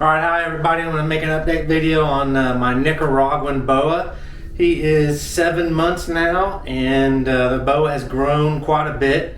Alright, hi everybody. I'm going to make an update video on my Nicaraguan Boa. He is 7 months now, and the Boa has grown quite a bit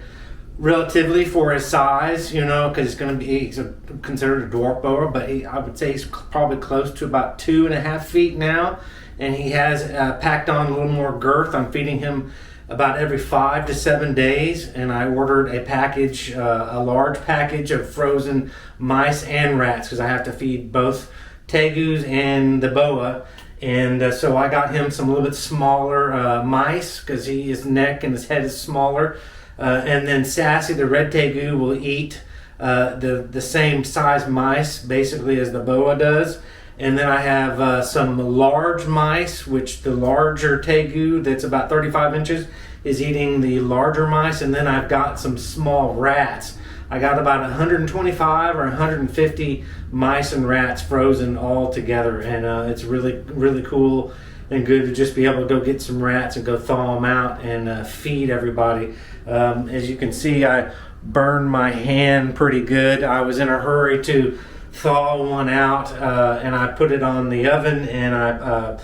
relatively for his size, you know, because he's considered a dwarf Boa, but I would say he's probably close to about 2.5 feet now, and he has packed on a little more girth. I'm feeding him about every 5 to 7 days, and I ordered a package, a large package of frozen mice and rats, because I have to feed both Tegus and the Boa. And so I got him some little bit smaller mice, because his neck and his head is smaller. And then Sassy, the red Tegu, will eat the same size mice basically as the Boa does. And then I have some large mice, which the larger Tegu, that's about 35 inches, is eating the larger mice. And then I've got some small rats. I got about 125 or 150 mice and rats frozen all together. And it's really, really cool and good to just be able to go get some rats and go thaw them out and feed everybody. As you can see, I burned my hand pretty good. I was in a hurry to thaw one out, and I put it on the oven, and I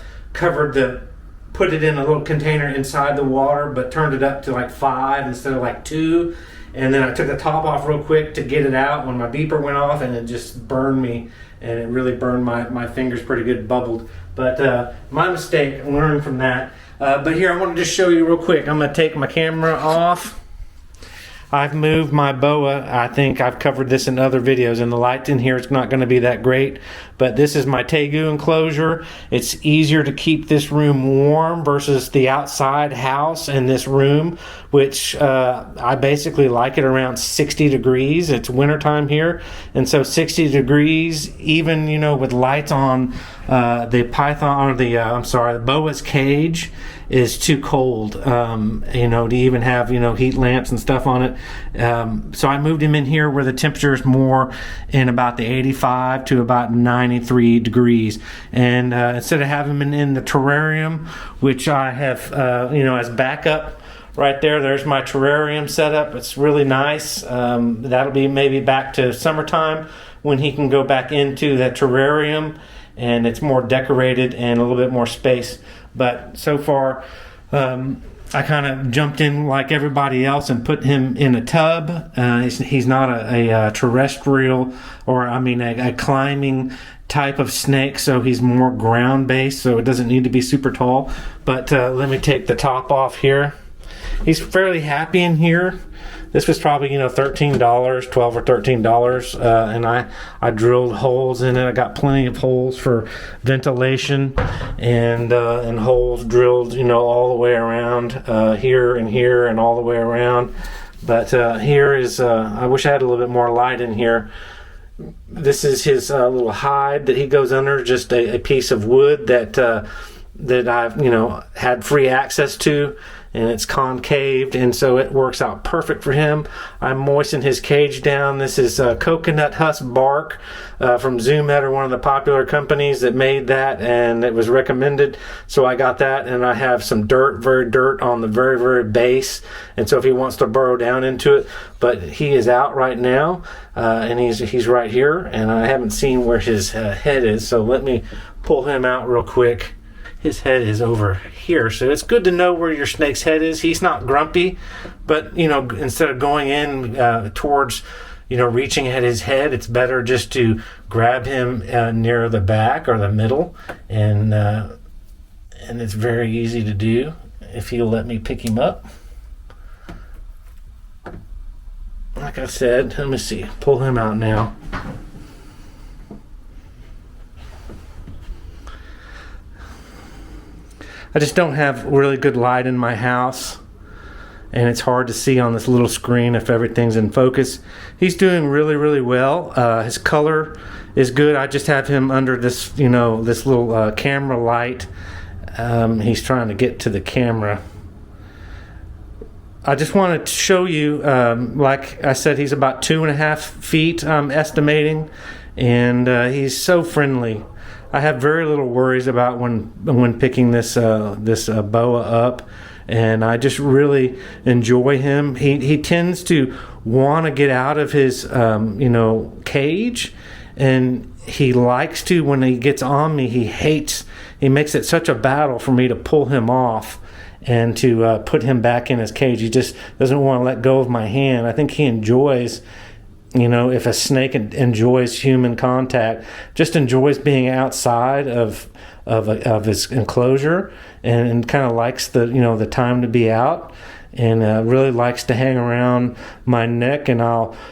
put it in a little container inside the water, but turned it up to like 5 instead of like 2. And then I took the top off real quick to get it out when my beeper went off, and it just burned me, and it really burned my fingers pretty good, bubbled. But my mistake, I learned from that. But here, I want to just show you real quick. I'm going to take my camera off. I've moved my Boa. I think I've covered this in other videos, and the light in here is not going to be that great, but this is my Tegu enclosure. It's easier to keep this room warm versus the outside house and this room, which I basically like it around 60 degrees. It's wintertime here, and so 60 degrees, even, you know, with lights on, the Boa's cage is too cold, you know, to even have, you know, heat lamps and stuff on it. So I moved him in here where the temperature is more in about the 85 to about 93 degrees. And instead of having him in the terrarium, which I have, you know, as backup, right there's my terrarium setup. It's really nice. That'll be maybe back to summertime when he can go back into that terrarium, and it's more decorated and a little bit more space. But so far, I kind of jumped in like everybody else and put him in a tub. He's not a terrestrial, or a climbing type of snake, so he's more ground-based, so it doesn't need to be super tall. But let me take the top off here. He's fairly happy in here. This was probably, you know, $13, $12 or $13, and I drilled holes in it. I got plenty of holes for ventilation, and holes drilled, you know, all the way around, here and all the way around. But here is, I wish I had a little bit more light in here. This is his little hide that he goes under, just a piece of wood that I've, you know, had free access to, and it's concaved, and so it works out perfect for him. I moisten his cage down. This is coconut husk bark from Zoomed, or one of the popular companies that made that, and it was recommended, so I got that. And I have some dirt on the very, very base, and so if he wants to burrow down into it, but he is out right now, and he's right here, and I haven't seen where his head is, so let me pull him out real quick. His head is over here, so it's good to know where your snake's head is. He's not grumpy, but, you know, instead of going in towards, you know, reaching at his head, it's better just to grab him near the back or the middle, and it's very easy to do if he'll let me pick him up. Like I said, let me see, pull him out now. I just don't have really good light in my house, and it's hard to see on this little screen if everything's in focus. He's doing really, really well. His color is good. I just have him under this, you know, this little camera light. He's trying to get to the camera. I just wanted to show you, like I said, he's about 2.5 feet, I'm estimating, and he's so friendly. I have very little worries about when picking this Boa up, and I just really enjoy him. He tends to want to get out of his cage, and he likes to, when he gets on me, he makes it such a battle for me to pull him off and to put him back in his cage. He just doesn't want to let go of my hand. I think he enjoys, if a snake enjoys human contact, just enjoys being outside of his enclosure, and kind of likes the time to be out, and really likes to hang around my neck. And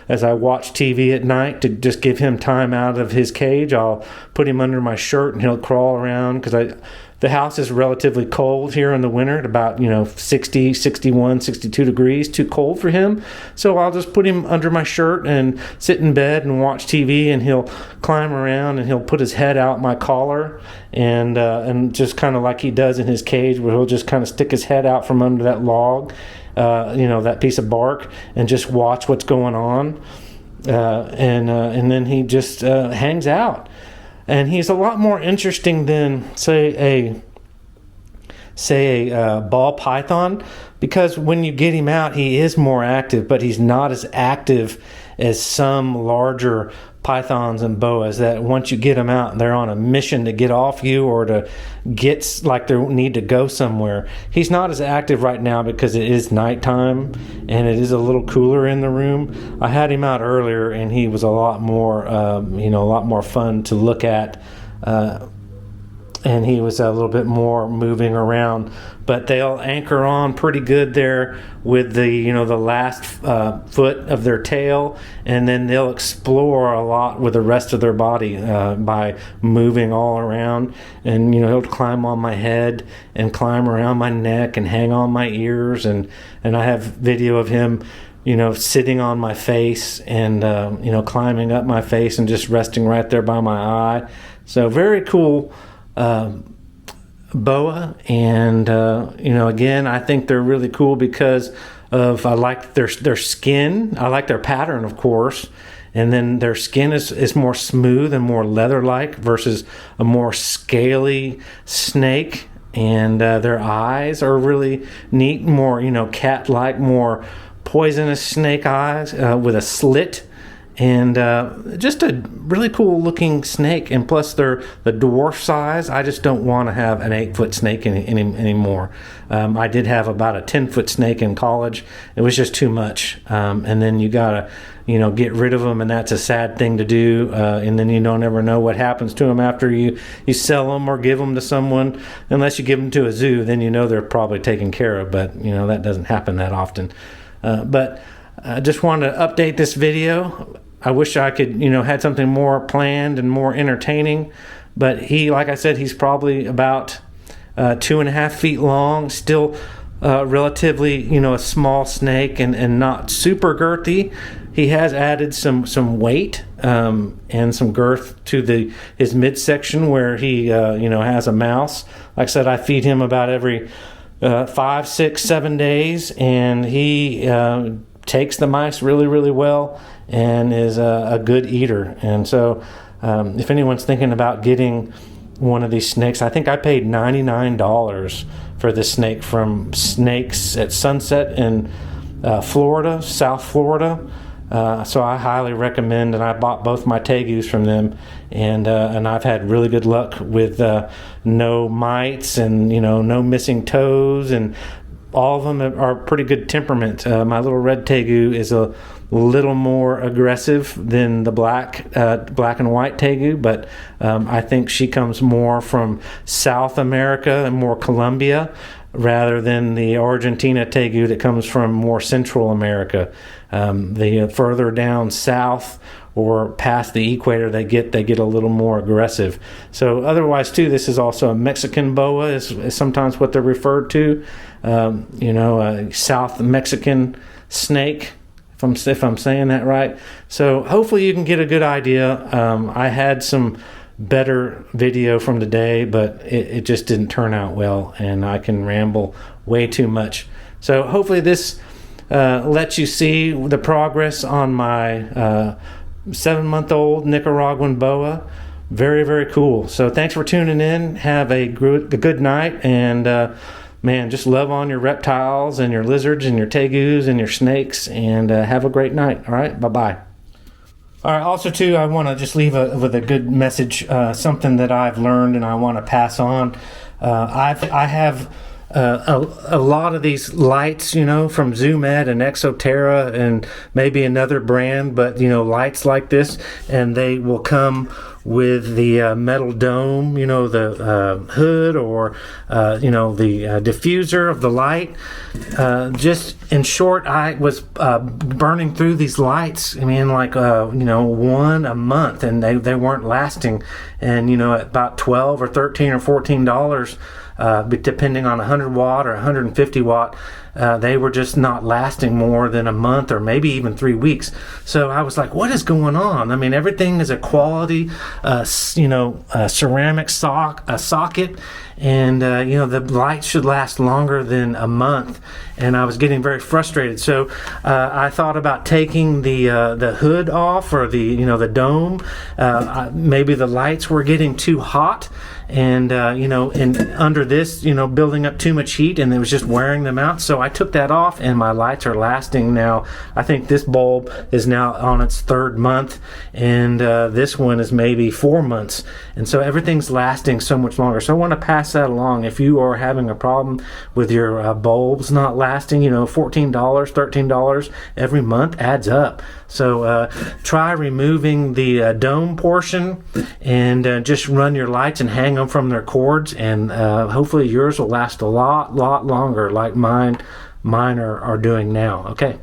as I watch TV at night, to just give him time out of his cage, I'll put him under my shirt and he'll crawl around, because the house is relatively cold here in the winter, at about 60, 61, 62 degrees, too cold for him. So I'll just put him under my shirt and sit in bed and watch TV, and he'll climb around and he'll put his head out my collar, and just kind of like he does in his cage, where he'll just kind of stick his head out from under that log, that piece of bark, and just watch what's going on, and then he just hangs out. And he's a lot more interesting than, say a ball python, because when you get him out, he is more active, but he's not as active as some larger pythons and boas that once you get them out, they're on a mission to get off you or to get, like, they need to go somewhere. He's not as active right now because it is nighttime and it is a little cooler in the room. I had him out earlier and he was a lot more fun to look at, and he was a little bit more moving around. But they'll anchor on pretty good there with the last foot of their tail, and then they'll explore a lot with the rest of their body by moving all around. And he'll climb on my head and climb around my neck and hang on my ears, and I have video of him sitting on my face and climbing up my face and just resting right there by my eye. So very cool boa, and again, I think they're really cool because of, I like their skin. I like their pattern, of course, and then their skin is more smooth and more leather-like versus a more scaly snake. And their eyes are really neat, more cat-like, more poisonous snake eyes with a slit. And just a really cool looking snake, and plus they're the dwarf size. I just don't want to have an 8-foot snake anymore. I did have about a 10-foot snake in college. It was just too much, and then you gotta get rid of them, and that's a sad thing to do, and then you don't ever know what happens to them after you sell them or give them to someone, unless you give them to a zoo. Then they're probably taken care of, but that doesn't happen that often. But I just wanted to update this video. I wish I could, had something more planned and more entertaining. But like I said, he's probably about 2.5 feet long, still relatively, a small snake, and not super girthy. He has added some weight and some girth to his midsection where he, has a mouse. Like I said, I feed him about every 5, 6, 7 days, and he takes the mice really, really well and is a good eater. And so if anyone's thinking about getting one of these snakes, I think I paid $99 for this snake from Snakes at Sunset in Florida, South Florida. So I highly recommend, and I bought both my Tegus from them, and I've had really good luck with no mites and no missing toes, and all of them are pretty good temperament. My little red Tegu is a little more aggressive than the black and white Tegu, but I think she comes more from South America and more Colombia, rather than the Argentina Tegu that comes from more Central America. The further down south or past the equator they get a little more aggressive. So otherwise too, this is also a Mexican boa is sometimes what they're referred to. A South Mexican snake, if I'm saying that right. So hopefully you can get a good idea. I had some better video from today, but it just didn't turn out well, and I can ramble way too much. So hopefully this lets you see the progress on my 7-month-old Nicaraguan boa. Very, very cool. So thanks for tuning in. Have a good night, and man, just love on your reptiles and your lizards and your tegus and your snakes, and have a great night. All right, bye-bye. All right. Also, too, I want to just leave with a good message, something that I've learned and I want to pass on. I have a lot of these lights, from Zoomed and Exoterra and maybe another brand, but lights like this, and they will come with the metal dome, the hood, or the diffuser of the light. Just in short, I was burning through these lights. I mean, like one a month, and they weren't lasting. And at about $12 or $13 or $14. Depending on 100 watt or 150 watt, they were just not lasting more than a month or maybe even 3 weeks. So I was like, what is going on? I mean, everything is a quality, ceramic socket, and the light should last longer than a month. And I was getting very frustrated. So I thought about taking the hood off, or the dome. Maybe the lights were getting too hot, and and under this, building up too much heat, and it was just wearing them out. So I took that off, and my lights are lasting now. I think this bulb is now on its third month, and this one is maybe 4 months, and so everything's lasting so much longer. So I want to pass that along. If you are having a problem with your bulbs not lasting, $14, $13 every month adds up. So try removing the dome portion, and just run your lights and hang them from their cords, and hopefully yours will last a lot longer, like mine are doing now. Okay.